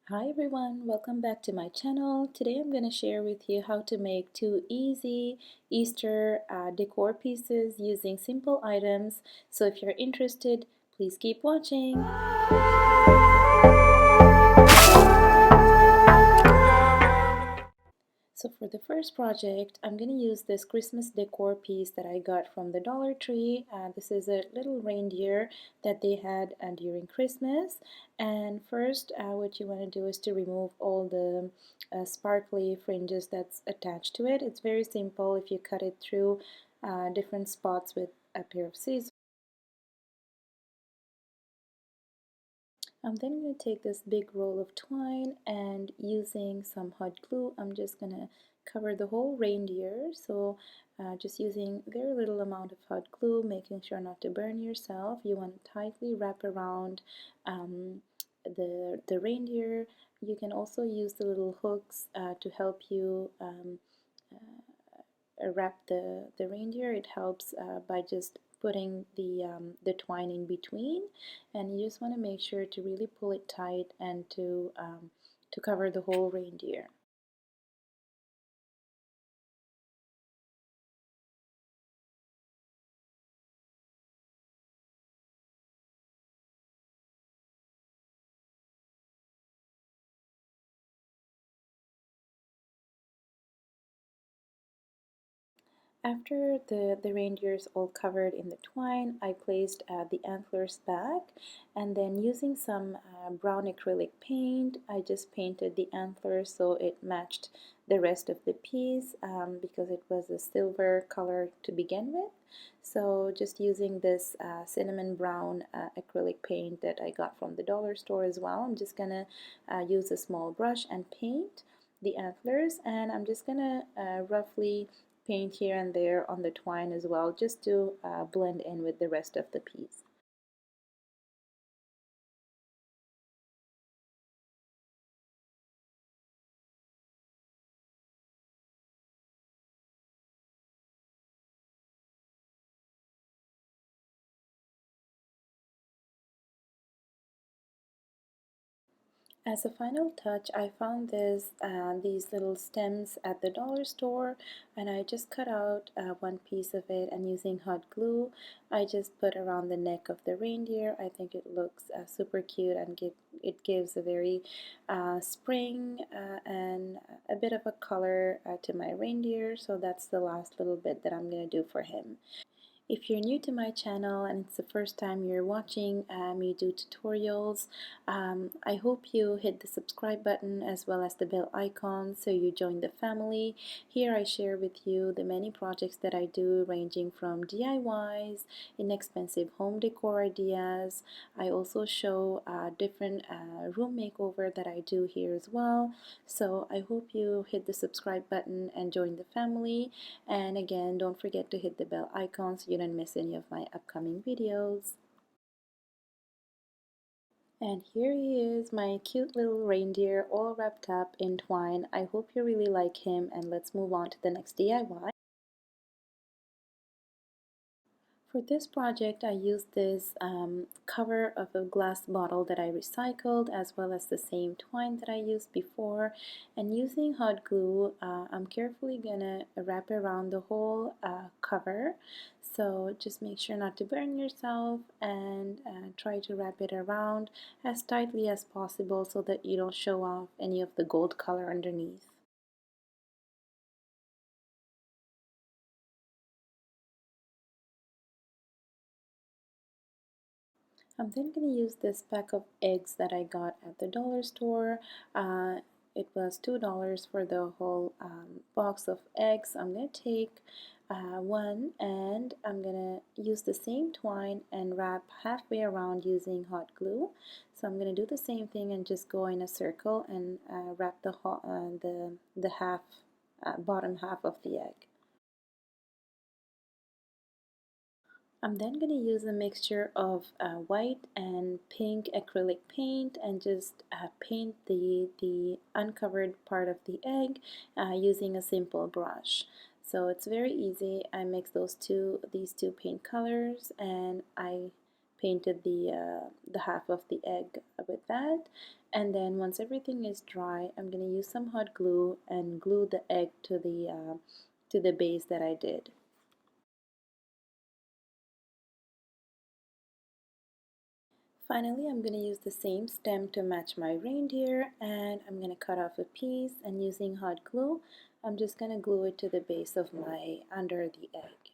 Hi everyone, welcome back to my channel. Today I'm going to share with you how to make two easy Easter decor pieces using simple items. So if you're interested, please keep watching. So for the first project, I'm going to use this Christmas decor piece that I got from the Dollar Tree. This is a little reindeer that they had during Christmas. And first, what you want to do is to remove all the sparkly fringes that's attached to it. It's very simple if you cut it through different spots with a pair of scissors. I'm then going to take this big roll of twine and using some hot glue, I'm just going to cover the whole reindeer. So just using very little amount of hot glue, making sure not to burn yourself. You want to tightly wrap around the reindeer. You can also use the little hooks to help you wrap the reindeer. It helps by just putting the twine in between, and you just want to make sure to really pull it tight and to cover the whole reindeer. After the reindeer is all covered in the twine, I placed the antlers back, and then using some brown acrylic paint, I just painted the antlers so it matched the rest of the piece because it was a silver color to begin with. So just using this cinnamon brown acrylic paint that I got from the dollar store as well, I'm just gonna use a small brush and paint the antlers, and I'm just gonna roughly paint here and there on the twine as well, just to blend in with the rest of the piece. As a final touch, I found these little stems at the dollar store, and I just cut out one piece of it, and using hot glue, I just put around the neck of the reindeer. I think it looks super cute, and it gives a very spring and a bit of a color to my reindeer. So that's the last little bit that I'm going to do for him. If you're new to my channel and it's the first time you're watching me do tutorials, I hope you hit the subscribe button as well as the bell icon so you join the family. Here I share with you the many projects that I do, ranging from DIYs, inexpensive home decor ideas. I also show different room makeover that I do here as well. So I hope you hit the subscribe button and join the family. And again, don't forget to hit the bell icon so you don't miss any of my upcoming videos. And here he is, my cute little reindeer, all wrapped up in twine. I hope you really like him, and let's move on to the next DIY. For this project, I used this cover of a glass bottle that I recycled, as well as the same twine that I used before. And using hot glue, I'm carefully gonna wrap around the whole cover. So just make sure not to burn yourself, and try to wrap it around as tightly as possible so that you don't show off any of the gold color underneath. I'm then going to use this pack of eggs that I got at the dollar store. It was $2 for the whole box of eggs. I'm going to take one, and I'm going to use the same twine and wrap halfway around using hot glue. So I'm going to do the same thing and just go in a circle and wrap the half bottom half of the egg. I'm then going to use a mixture of white and pink acrylic paint and just paint the uncovered part of the egg using a simple brush. So it's very easy. I mix these two paint colors, and I painted the half of the egg with that. And then once everything is dry, I'm going to use some hot glue and glue the egg to the base that I did. Finally, I'm going to use the same stem to match my reindeer, and I'm going to cut off a piece, and using hot glue, I'm just going to glue it to the base of my under the egg.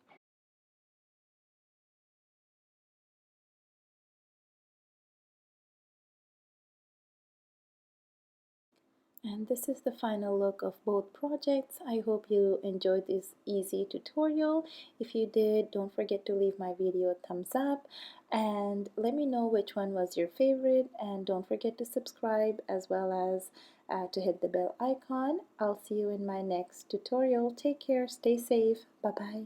And this is the final look of both projects. I hope you enjoyed this easy tutorial. If you did, don't forget to leave my video a thumbs up and let me know which one was your favorite, and don't forget to subscribe as well as to hit the bell icon. I'll see you in my next tutorial. Take care, stay safe, bye bye.